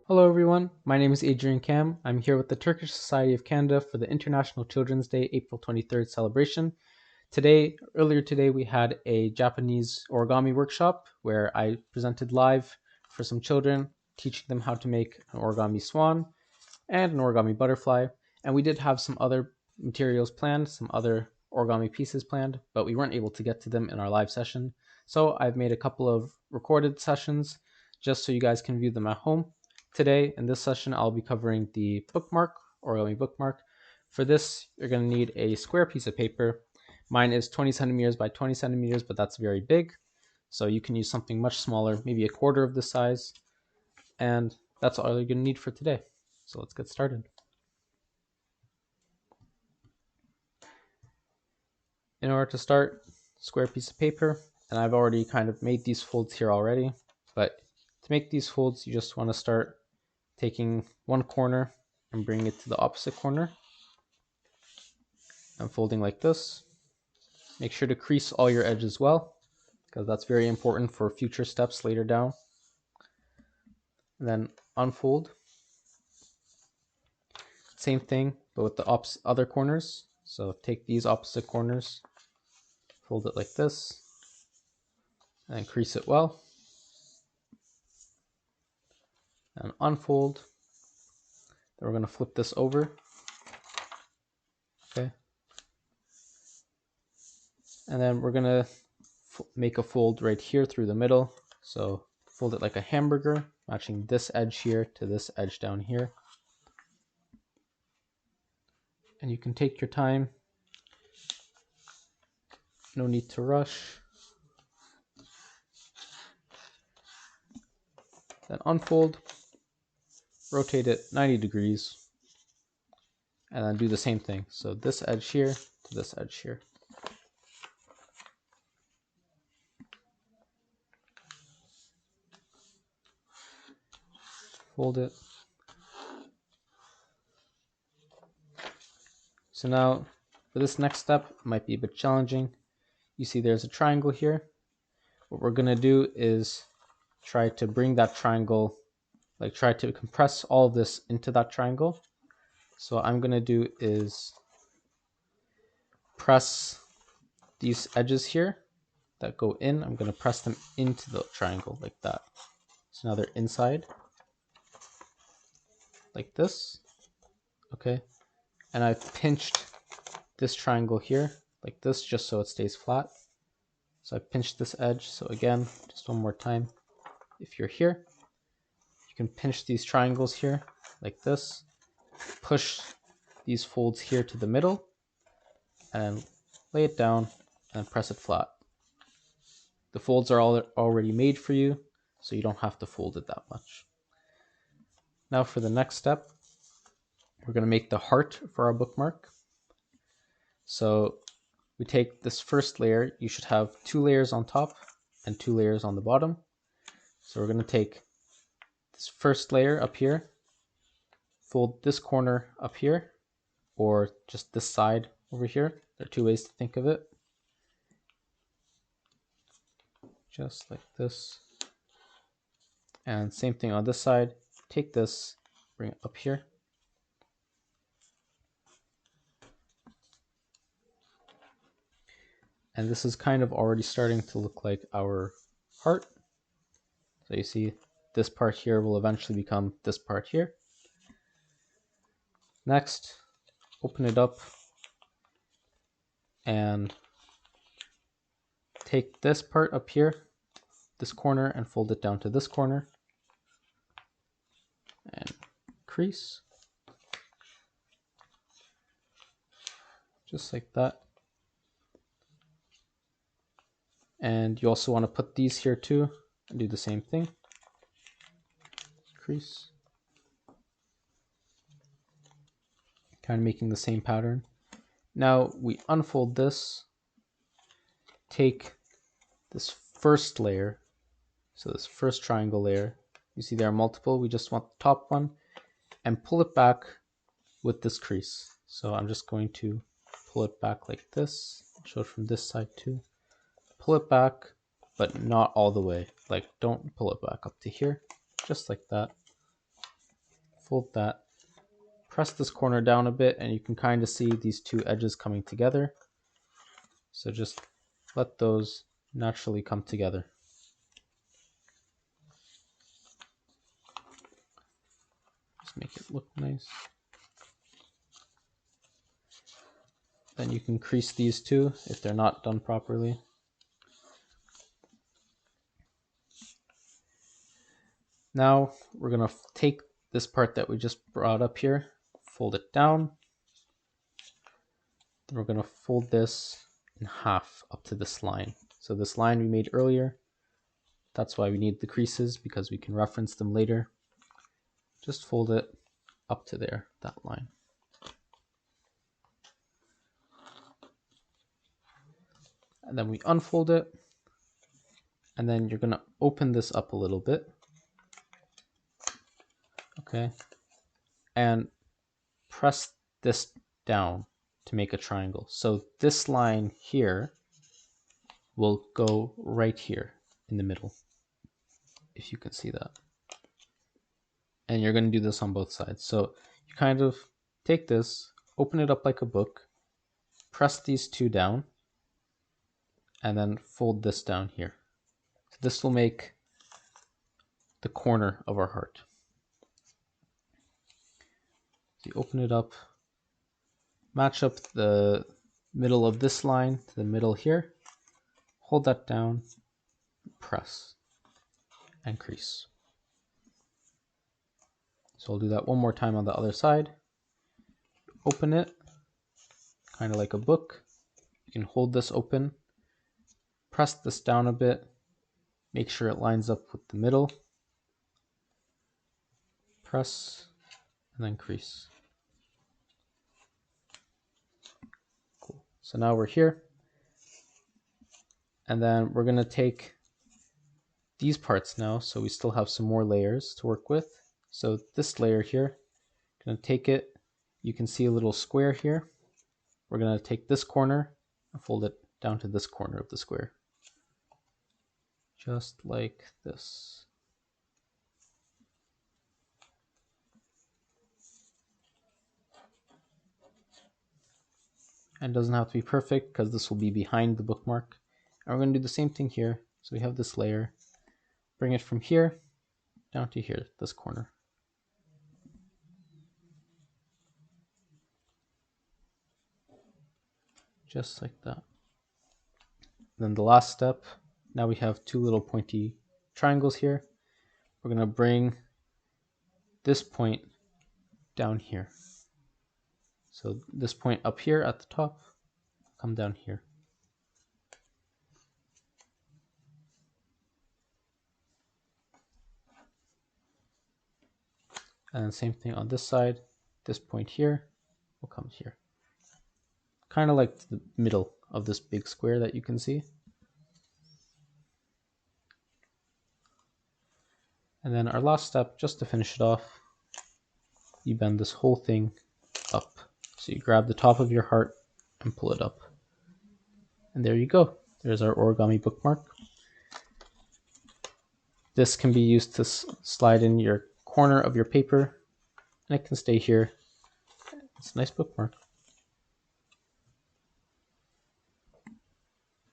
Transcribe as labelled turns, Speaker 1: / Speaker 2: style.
Speaker 1: Hello everyone, my name is Adrian Cam. I'm here with the Turkish Society of Canada for the International Children's Day April 23rd celebration. Earlier today, we had a Japanese origami workshop where I presented live for some children, teaching them how to make an origami swan and an origami butterfly. And we did have some other materials planned, some other origami pieces planned, but we weren't able to get to them in our live session. So I've made a couple of recorded sessions just so you guys can view them at home. Today, in this session, I'll be covering the bookmark, origami bookmark. For this, you're going to need a square piece of paper. Mine is 20 centimeters by 20 centimeters, but that's very big. So you can use something much smaller, maybe a quarter of this size. And that's all you're going to need for today. So let's get started. In order to start, square piece of paper, and I've already kind of made these folds here already, but to make these folds, you just want to start taking one corner and bringing it to the opposite corner and folding like this. Make sure to crease all your edges well, because that's very important for future steps later down. And then unfold. Same thing, but with the other corners. So take these opposite corners, fold it like this, and crease it well. And unfold. Then we're going to flip this over. Okay. And then we're going to make a fold right here through the middle. So fold it like a hamburger, matching this edge here to this edge down here. And you can take your time. No need to rush. Then unfold, rotate it 90 degrees, and then do the same thing. So this edge here to this edge here. Fold it. So now for this next step, it might be a bit challenging. You see there's a triangle here. What we're going to do is try to bring that triangle, like try to compress all of this into that triangle. So what I'm going to do is press these edges here that go in. I'm going to press them into the triangle like that. So now they're inside like this. Okay. And I've pinched this triangle here like this just so it stays flat. So I pinched this edge. So again, just one more time. If you're here, you can pinch these triangles here like this. Push these folds here to the middle and lay it down and press it flat. The folds are already made for you, so you don't have to fold it that much. Now for the next step, we're going to make the heart for our bookmark. So we take this first layer. You should have 2 layers on top and 2 layers on the bottom. So we're going to take this first layer up here, fold this corner up here, or just this side over here. There are 2 ways to think of it. Just like this. And same thing on this side. Take this, bring it up here. And this is kind of already starting to look like our heart. So you see this part here will eventually become this part here. Next, open it up and take this part up here, this corner, and fold it down to this corner. And crease. Just like that. And you also want to put these here too and do the same thing. Crease. Kind of making the same pattern. Now we unfold this, take this first layer, so this first triangle layer, you see there are multiple, we just want the top one, and pull it back with this crease. So I'm just going to pull it back like this, show it from this side too. pull it back, but not all the way. Like, don't pull it back up to here, just like that. Fold that. Press this corner down a bit, and you can kind of see these two edges coming together. So just let those naturally come together. Just make it look nice. Then you can crease these two if they're not done properly. Now we're going to take this part that we just brought up here, fold it down. Then we're going to fold this in half up to this line. So this line we made earlier, that's why we need the creases, because we can reference them later. Just fold it up to there, that line. And then we unfold it, and then you're going to open this up a little bit. Okay, and press this down to make a triangle. So this line here will go right here in the middle, if you can see that. And you're going to do this on both sides. So you kind of take this, open it up like a book, press these two down, and then fold this down here. So this will make the corner of our heart. So you open it up, match up the middle of this line to the middle here, hold that down, press, and crease. So I'll do that one more time on the other side. Open it, kind of like a book. You can hold this open, press this down a bit, make sure it lines up with the middle, press, and then crease. Cool. So now we're here. And then we're going to take these parts now, so we still have some more layers to work with. So this layer here, I'm going to take it, you can see a little square here. We're going to take this corner and fold it down to this corner of the square. Just like this. And it doesn't have to be perfect because this will be behind the bookmark. And we're going to do the same thing here. So we have this layer, bring it from here down to here, this corner. Just like that. Then the last step, now we have two little pointy triangles here. We're going to bring this point down here. So this point up here at the top, come down here. And then same thing on this side, this point here will come here. Kind of like the middle of this big square that you can see. And then our last step, just to finish it off, you bend this whole thing up. So you grab the top of your heart and pull it up. And there you go. There's our origami bookmark. This can be used to slide in your corner of your paper, and it can stay here. It's a nice bookmark.